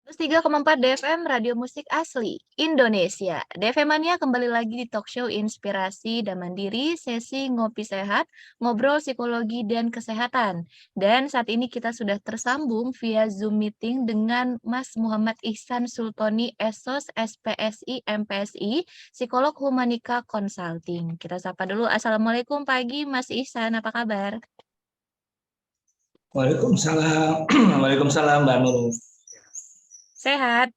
103,4 DFM Radio Musik Asli Indonesia. DFM Mania kembali lagi di talk show Inspirasi dan Mandiri, sesi ngopi sehat, ngobrol psikologi dan kesehatan. Dan saat ini kita sudah tersambung via Zoom meeting dengan Mas Muhammad Ihsan Sultoni Esos SPSI MPSI, Psikolog Humanika Consulting. Kita sapa dulu. Assalamualaikum pagi Mas Ihsan, apa kabar? Waalaikumsalam. Waalaikumsalam Mbak Nurul. Sehat?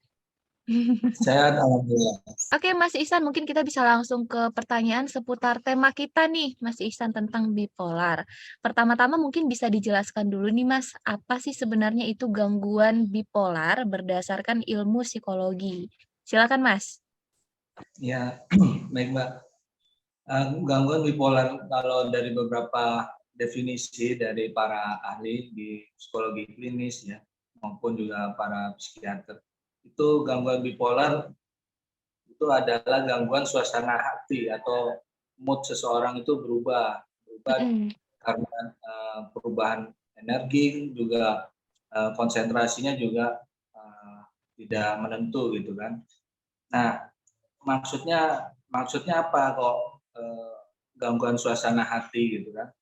Sehat alhamdulillah. Oke, Mas Ihsan, mungkin kita bisa langsung ke pertanyaan seputar tema kita nih, Mas Ihsan, tentang bipolar. Pertama-tama mungkin bisa dijelaskan dulu nih, Mas, apa sih sebenarnya itu gangguan bipolar berdasarkan ilmu psikologi? Silakan, Mas. Ya, baik Mbak. Gangguan bipolar kalau dari beberapa definisi dari para ahli di psikologi klinis ya maupun juga para psikiater, itu gangguan bipolar itu adalah gangguan suasana hati atau mood seseorang itu berubah Mm-mm. karena perubahan energi, juga konsentrasinya juga uh, tidak menentu gitu kan. Nah, maksudnya apa kok gangguan suasana hati gitu kan?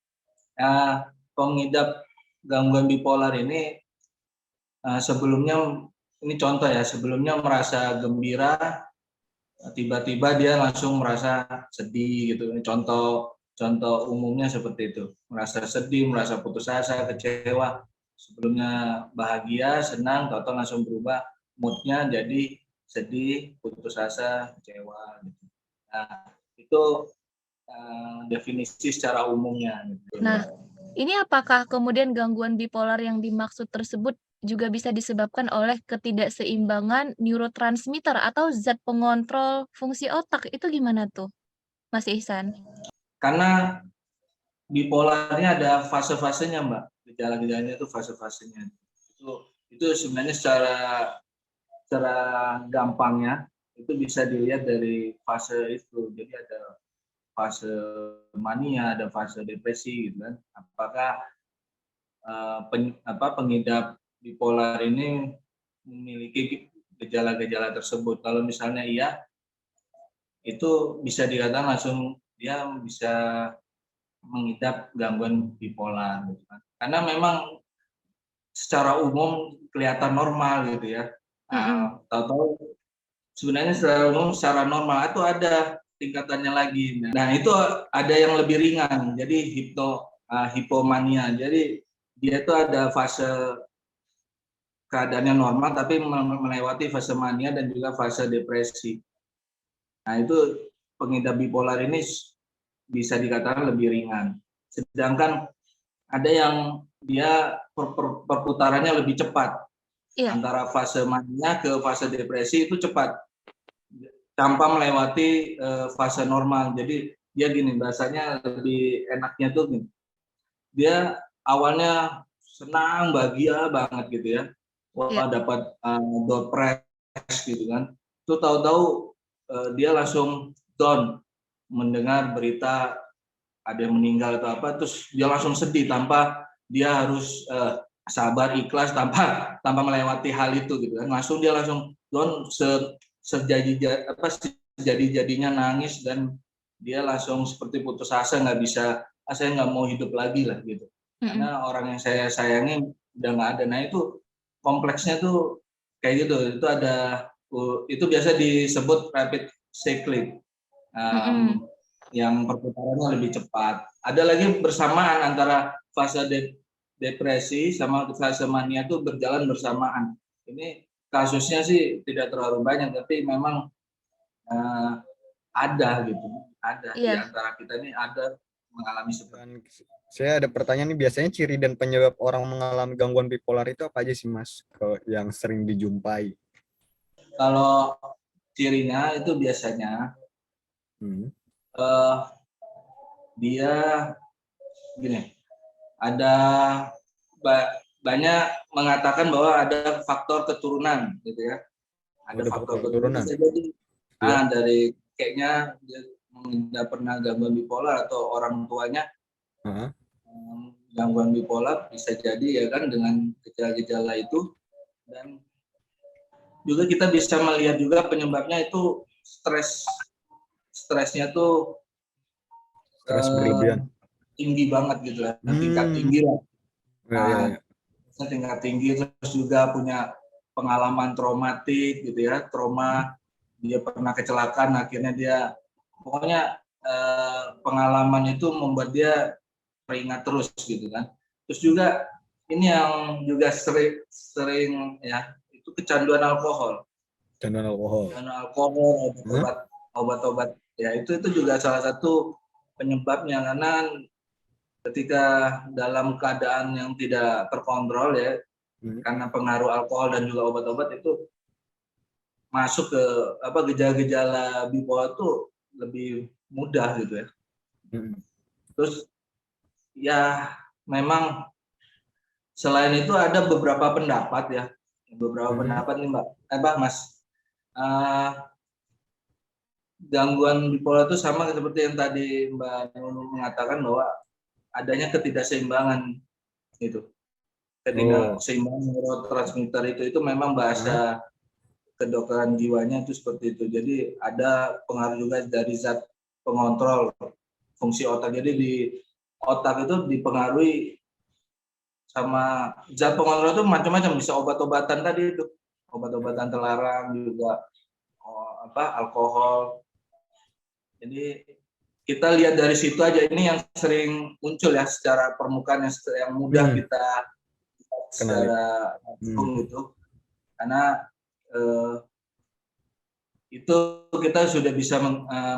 Nah, pengidap gangguan bipolar ini sebelumnya, ini contoh ya, sebelumnya merasa gembira, tiba-tiba dia langsung merasa sedih gitu. Ini contoh umumnya seperti itu. Merasa sedih, merasa putus asa, kecewa. Sebelumnya bahagia, senang, tahu-tahu langsung berubah moodnya jadi sedih, putus asa, kecewa gitu. Nah, itu definisi secara umumnya gitu. Nah, ini apakah kemudian gangguan bipolar yang dimaksud tersebut juga bisa disebabkan oleh ketidakseimbangan neurotransmitter atau zat pengontrol fungsi otak? Itu gimana tuh, Mas Ihsan? Karena bipolarnya ada fase-fasenya, Mbak. Gejala-gejalanya itu fase-fasenya. Itu sebenarnya secara gampangnya itu bisa dilihat dari fase itu. Jadi ada fase mania, ada fase depresi gitu kan. Apakah pengidap bipolar ini memiliki gejala-gejala tersebut? Kalau misalnya iya, itu bisa dikatakan langsung dia bisa mengidap gangguan bipolar gitu kan. Karena memang secara umum kelihatan normal gitu ya. Mm-mm. Tahu-tahu sebenarnya secara umum secara normal itu ada tingkatannya lagi. Nah, itu ada yang lebih ringan. Jadi hipomania. Jadi dia itu ada fase keadaannya normal tapi melewati fase mania dan juga fase depresi. Nah, itu pengidap bipolar ini bisa dikatakan lebih ringan. Sedangkan ada yang dia perputarannya lebih cepat. Iya. Antara fase mania ke fase depresi itu cepat tanpa melewati fase normal. Jadi dia gini, bahasanya lebih enaknya tuh gini. Dia awalnya senang, bahagia banget gitu ya. Iya. Wah, dapat door prize gitu kan. Itu tahu-tahu dia langsung down mendengar berita ada yang meninggal atau apa, terus dia langsung sedih tanpa dia harus sabar, ikhlas, tanpa melewati hal itu gitu kan. Langsung dia langsung down, sejadi-jadinya nangis, dan dia langsung seperti putus asa, nggak bisa, saya nggak mau hidup lagi lah gitu. Mm-mm. Karena orang yang saya sayangi udah nggak ada. Nah, itu kompleksnya tuh kayak gitu. Itu biasa disebut rapid cyclic. Mm-mm. Yang perputarannya lebih cepat. Ada lagi bersamaan antara fase depresi sama fase mania itu berjalan bersamaan. Ini kasusnya sih tidak terlalu banyak, tapi memang uh, ada gitu. Ada di Iya. antara kita ini ada mengalami seperti Dan saya ada pertanyaan nih, biasanya ciri dan penyebab orang mengalami gangguan bipolar itu apa aja sih Mas, yang sering dijumpai? Kalau cirinya itu biasanya dia gini, ada banyak mengatakan bahwa ada faktor keturunan gitu ya. Ada faktor keturunan bisa jadi dari kayaknya dia tidak pernah gangguan bipolar atau orang tuanya gangguan bipolar, bisa jadi ya kan dengan gejala-gejala itu. Dan juga kita bisa melihat juga penyebabnya itu stresnya tuh Stres berlebihan. tinggi banget gitu lah, tingkat Hmm. tinggi lah. Ya, ya, ya. Tingkat tinggi, terus juga punya pengalaman traumatik gitu ya, trauma, dia pernah kecelakaan, akhirnya dia pokoknya pengalaman itu membuat dia teringat terus gitu kan. Terus juga ini yang juga sering ya, itu kecanduan alkohol. Canduan alkohol. Kecanduan alkohol, obat-obat ya, itu juga salah satu penyebabnya, karena ketika dalam keadaan yang tidak terkontrol ya, karena pengaruh alkohol dan juga obat-obat, itu masuk ke gejala-gejala bipolar itu lebih mudah gitu ya. Terus ya memang selain itu ada beberapa pendapat ya, pendapat nih Mas. Gangguan bipolar itu sama seperti yang tadi Mbak Nunu mengatakan, bahwa adanya ketidakseimbangan itu. Ketidakseimbangan neurotransmitter itu memang bahasa kedokteran jiwanya itu seperti itu. Jadi ada pengaruh juga dari zat pengontrol fungsi otak. Jadi di otak itu dipengaruhi sama zat pengontrol itu macam-macam, bisa obat-obatan tadi itu, obat-obatan terlarang juga, alkohol. Jadi kita lihat dari situ aja, ini yang sering muncul ya secara permukaan, yang mudah kita secara langsung gitu, karena itu kita sudah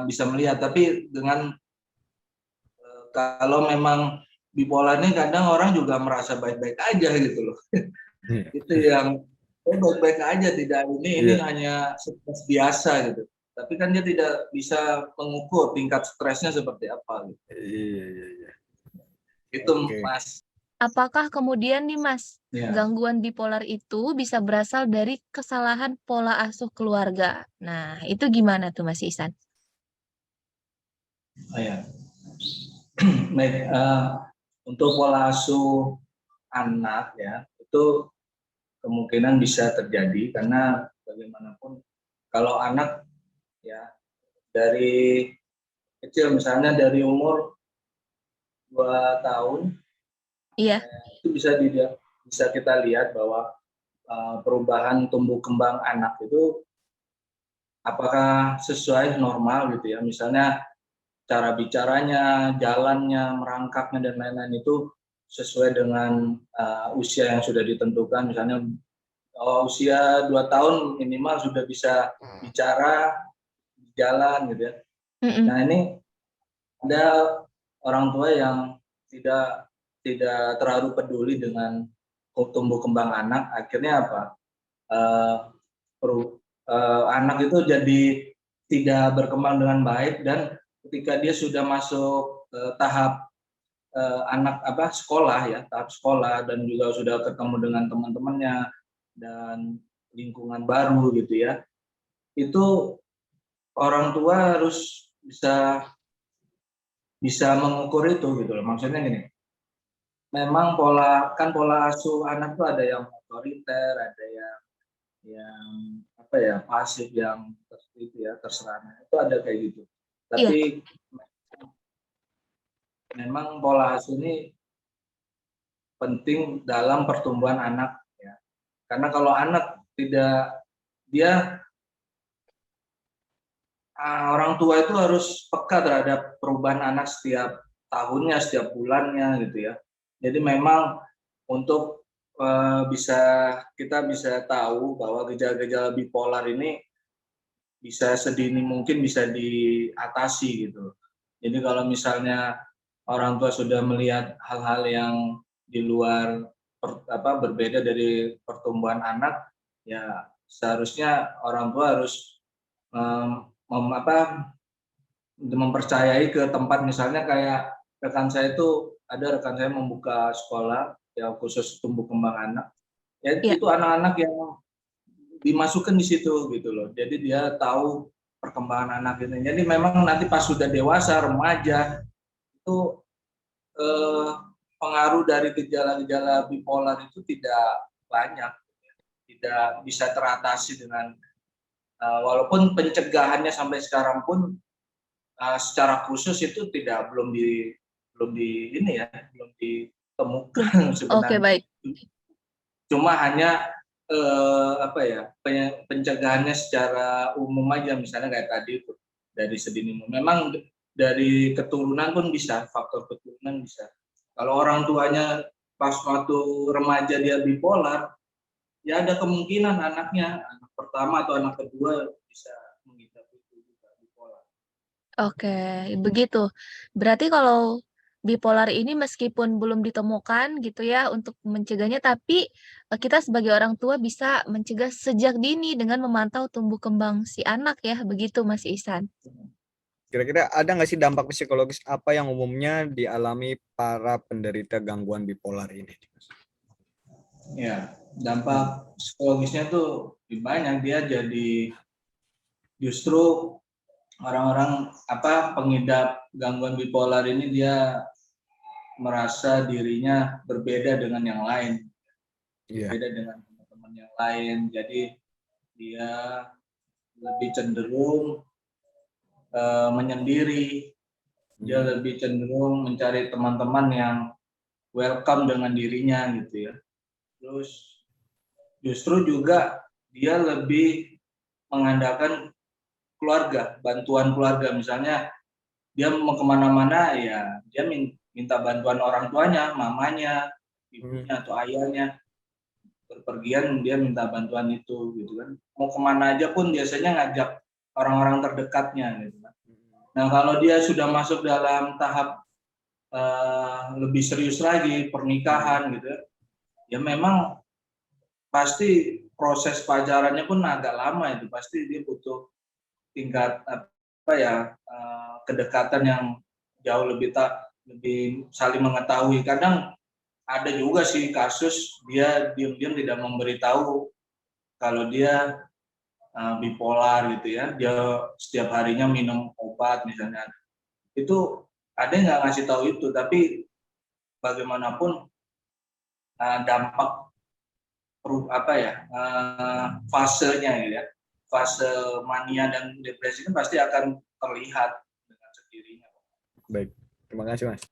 bisa melihat. Tapi dengan kalau memang bipolar ini kadang orang juga merasa baik-baik aja gitu loh. Itu yang baik-baik aja, tidak ini hanya stres biasa gitu. Tapi kan dia tidak bisa mengukur tingkat stresnya seperti apa gitu. Iya. Itu Mas. Apakah kemudian nih Mas, gangguan bipolar itu bisa berasal dari kesalahan pola asuh keluarga? Nah, itu gimana tuh Mas Ihsan? Baik, untuk pola asuh anak ya, itu kemungkinan bisa terjadi, karena bagaimanapun kalau anak ya dari kecil, misalnya dari umur 2 tahun, itu bisa kita lihat bahwa perubahan tumbuh kembang anak itu apakah sesuai normal gitu ya. Misalnya cara bicaranya, jalannya, merangkaknya dan lain-lain itu sesuai dengan usia yang sudah ditentukan. Misalnya usia 2 tahun minimal sudah bisa bicara, jalan gitu ya. Nah, ini ada orang tua yang tidak terlalu peduli dengan tumbuh kembang anak. Akhirnya apa? Anak itu jadi tidak berkembang dengan baik, dan ketika dia sudah masuk tahap tahap sekolah, dan juga sudah ketemu dengan teman-temannya dan lingkungan baru gitu ya, itu orang tua harus bisa mengukur itu gitu loh. Maksudnya gini, memang pola asuh anak tuh ada yang otoriter, ada yang pasif, yang itu ya terserah, itu ada kayak gitu. Tapi memang pola asuh ini penting dalam pertumbuhan anak ya. Karena kalau anak tidak, orang tua itu harus peka terhadap perubahan anak setiap tahunnya, setiap bulannya gitu ya. Jadi memang untuk kita bisa tahu bahwa gejala-gejala bipolar ini bisa sedini mungkin bisa diatasi gitu. Jadi kalau misalnya orang tua sudah melihat hal-hal yang di luar berbeda dari pertumbuhan anak, ya seharusnya orang tua harus mempercayai ke tempat, misalnya kayak rekan saya membuka sekolah yang khusus tumbuh kembang anak. Ya itu anak-anak yang dimasukkan di situ gitu loh. Jadi dia tahu perkembangan anak ini. Jadi memang nanti pas sudah dewasa, remaja, itu pengaruh dari gejala-gejala bipolar itu tidak banyak. tidak bisa teratasi dengan walaupun pencegahannya sampai sekarang pun secara khusus itu belum ditemukan Oke, sebenarnya. baik. Cuma hanya pencegahannya secara umum aja, misalnya kayak tadi itu dari sedini umum. Memang dari keturunan pun bisa, faktor keturunan bisa. Kalau orang tuanya pas waktu remaja dia bipolar, ya ada kemungkinan anaknya, anak pertama atau anak kedua bisa mengidap itu juga bipolar. Oke, begitu. Berarti kalau bipolar ini meskipun belum ditemukan gitu ya untuk mencegahnya, tapi kita sebagai orang tua bisa mencegah sejak dini dengan memantau tumbuh kembang si anak ya, begitu Mas Ihsan. Kira-kira ada nggak sih dampak psikologis apa yang umumnya dialami para penderita gangguan bipolar ini? Ya, dampak psikologisnya tuh banyak. Dia jadi justru orang-orang pengidap gangguan bipolar ini dia merasa dirinya berbeda dengan yang lain, Iya. berbeda dengan teman-teman yang lain. Jadi dia lebih cenderung menyendiri, dia lebih cenderung mencari teman-teman yang welcome dengan dirinya gitu ya. Terus justru juga dia lebih mengandalkan keluarga, bantuan keluarga. Misalnya dia mau kemana-mana ya dia minta bantuan orang tuanya, mamanya, ibunya atau ayahnya. Berpergian dia minta bantuan itu gitu kan. Mau kemana aja pun biasanya ngajak orang-orang terdekatnya gitu kan. Nah kalau dia sudah masuk dalam tahap lebih serius lagi, pernikahan gitu ya memang pasti proses pacarannya pun agak lama itu, pasti dia butuh tingkat kedekatan yang jauh lebih saling mengetahui. Kadang ada juga sih kasus dia diam-diam tidak memberitahu kalau dia bipolar gitu ya, dia setiap harinya minum obat misalnya. Itu ada yang nggak ngasih tahu itu, tapi bagaimanapun dampak fasenya gitu ya, fase mania dan depresi itu pasti akan terlihat dengan sendirinya. Baik, terima kasih Mas.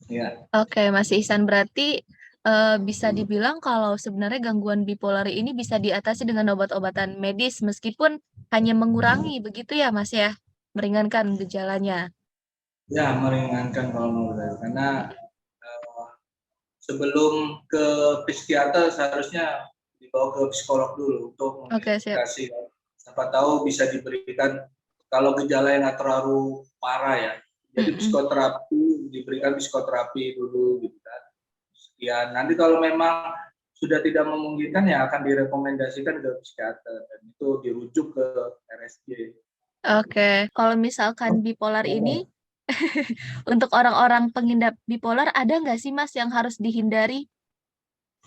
Ya. Oke, Mas Ihsan, berarti bisa dibilang kalau sebenarnya gangguan bipolar ini bisa diatasi dengan obat-obatan medis meskipun hanya mengurangi begitu ya Mas ya, meringankan gejalanya. Ya, meringankan kalau menurut saya. Karena sebelum ke psikiater seharusnya dibawa ke psikolog dulu untuk Oke, siap. mengidentifikasi. Siapa tahu bisa diberikan kalau gejala yang nggak terlalu parah ya. Jadi psikoterapi, diberikan psikoterapi dulu gitu kan. Sekian. Nanti kalau memang sudah tidak memungkinkan ya akan direkomendasikan ke psikiater dan itu dirujuk ke RSJ. Oke, kalau misalkan bipolar ini untuk orang-orang pengidap bipolar ada nggak sih Mas yang harus dihindari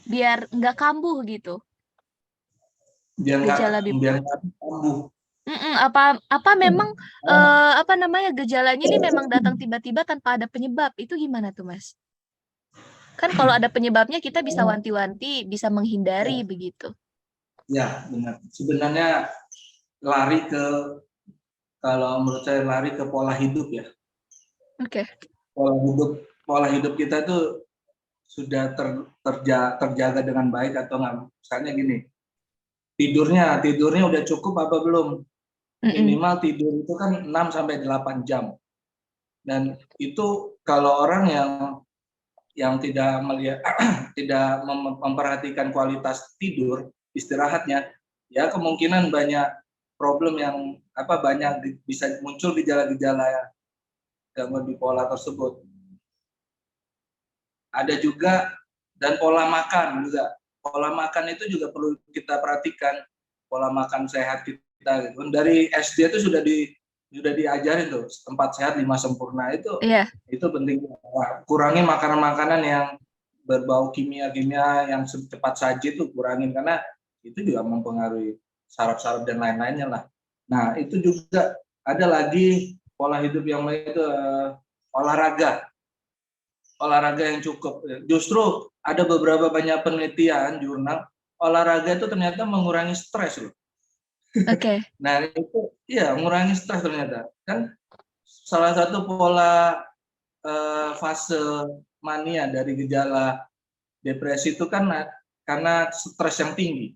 biar nggak kambuh gitu Biar gejala bipolar? nggak kambuh. Apa memang gejalanya ini memang datang tiba-tiba tanpa ada penyebab? Itu gimana tuh Mas? Kan kalau ada penyebabnya kita bisa wanti-wanti, bisa menghindari begitu. Ya, benar. Sebenarnya kalau menurut saya lari ke pola hidup ya. Oke. Pola hidup kita tuh sudah terjaga dengan baik atau enggak. Misalnya gini, tidurnya udah cukup apa belum? Minimal tidur itu kan 6 sampai 8 jam. Dan itu kalau orang yang tidak melihat tidak memperhatikan kualitas tidur, istirahatnya, ya kemungkinan banyak problem yang banyak bisa muncul gejala-gejala gangguan bipolar tersebut. Ada juga dan pola makan juga. Pola makan itu juga perlu kita perhatikan, pola makan sehat kita gitu. Dari SD itu sudah diajarin tuh, 4 sehat 5 sempurna itu. Iya. Itu penting. Kurangi makanan-makanan yang berbau kimia-kimia yang cepat saji itu kurangin karena itu juga mempengaruhi saraf-saraf dan lain-lainnya lah. Nah, itu juga ada lagi pola hidup yang lain itu olahraga yang cukup. Justru ada beberapa banyak penelitian jurnal olahraga itu ternyata mengurangi stres loh. Oke. Nah itu iya mengurangi stres ternyata. Kan salah satu pola fase mania dari gejala depresi itu kan karena stres yang tinggi.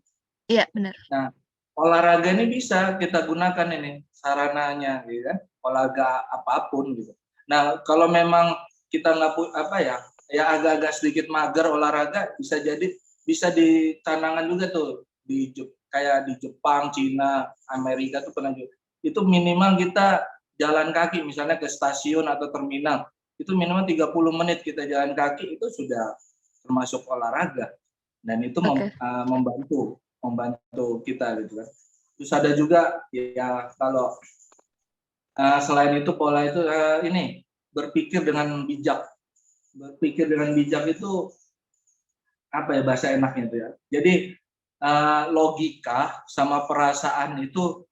Iya, benar. Nah, olahraga ini bisa kita gunakan ini sarananya, gitu kan? Olahraga apapun gitu. Nah, kalau memang kita nggak ya agak-agak sedikit mager olahraga, bisa ditanamkan juga tuh kayak di Jepang, Cina, Amerika tuh pernah juga. Itu minimal kita jalan kaki misalnya ke stasiun atau terminal, itu minimal 30 menit kita jalan kaki itu sudah termasuk olahraga dan itu Oke. membantu kita gitu kan. Terus ada juga ya kalau selain itu pola itu ini berpikir dengan bijak. Berpikir dengan bijak itu apa ya bahasa enaknya itu ya. Jadi logika sama perasaan itu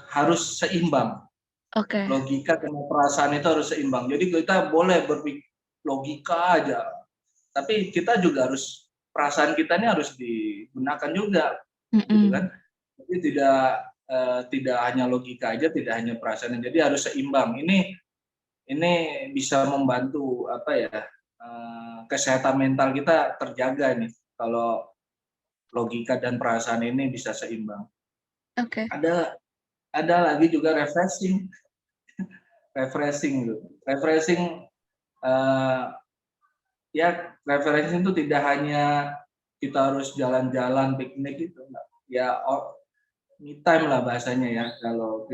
harus seimbang. Oke. Logika sama perasaan itu harus seimbang. Jadi kita boleh berpikir logika aja, tapi kita juga harus perasaan kita ini harus digunakan juga, gitu kan? Jadi tidak hanya logika aja, tidak hanya perasaan, jadi harus seimbang. Ini bisa membantu apa ya kesehatan mental kita terjaga nih kalau logika dan perasaan ini bisa seimbang. Oke. Ada lagi juga refreshing gitu. Refreshing itu tidak hanya kita harus jalan-jalan piknik gitu, ya me time lah bahasanya ya. Kalau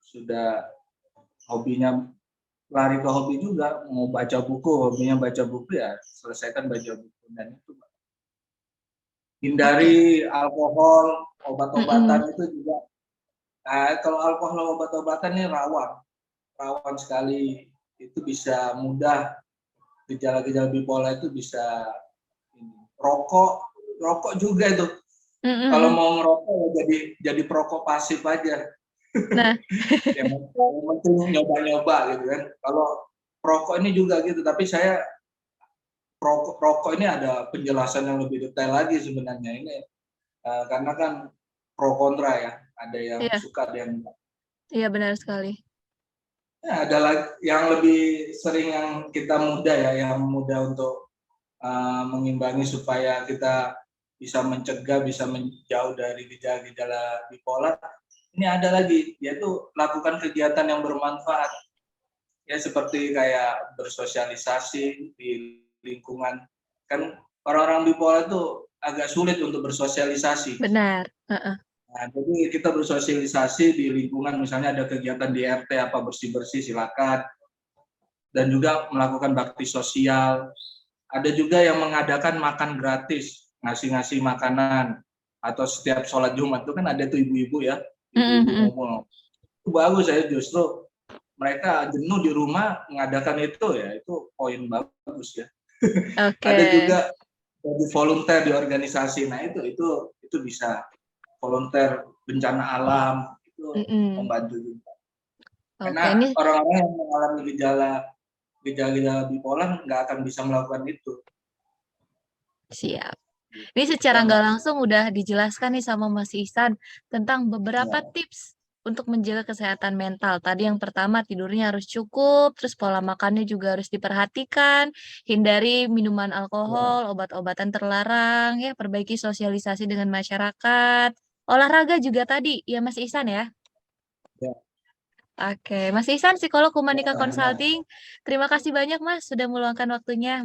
sudah hobinya lari ke hobi juga, mau baca buku, hobinya baca buku ya selesaikan baca buku dan itu. Hindari alkohol, obat-obatan itu juga. Kalau alkohol, obat-obatan ini rawan sekali, itu bisa mudah gejala-gejala bipolar itu bisa rokok juga itu. Kalau mau ngerokok jadi perokok pasif aja. Nah, yang penting nyoba-nyoba gitu kan. Kalau perokok ini juga gitu, tapi saya rokok ini ada penjelasan yang lebih detail lagi sebenarnya ini karena kan pro kontra ya, ada yang iya. suka ada yang enggak. Iya, benar sekali. Ya, ada yang lebih sering yang kita muda ya, yang muda untuk mengimbangi supaya kita bisa mencegah, bisa menjauh dari gejala-gejala bipolar. Ini ada lagi, yaitu lakukan kegiatan yang bermanfaat. Ya seperti kayak bersosialisasi di lingkungan. Kan orang-orang bipolar itu agak sulit untuk bersosialisasi. Benar. Nah, jadi kita bersosialisasi di lingkungan, misalnya ada kegiatan di RT apa bersih-bersih silakan. Dan juga melakukan bakti sosial. Ada juga yang mengadakan makan gratis, ngasih makanan, atau setiap sholat Jumat itu kan ada tuh ibu-ibu ya, ibu-ibu ngomong. Itu bagus ya, justru mereka jenuh di rumah mengadakan itu ya, itu poin bagus ya. Oke. Ada juga jadi volunteer di organisasi, nah itu bisa volunteer bencana alam itu membantu juga. Karena orang-orang yang mengalami gejala bipolar nggak akan bisa melakukan itu. Siap. Ini secara nggak langsung udah dijelaskan nih sama Mas Ihsan tentang beberapa tips untuk menjaga kesehatan mental. Tadi yang pertama tidurnya harus cukup, terus pola makannya juga harus diperhatikan, hindari minuman alkohol, obat-obatan terlarang, ya perbaiki sosialisasi dengan masyarakat. Olahraga juga tadi, ya Mas Ihsan ya? Ya. Oke, Mas Ihsan, psikolog Humanika Consulting. Terima kasih banyak Mas sudah meluangkan waktunya.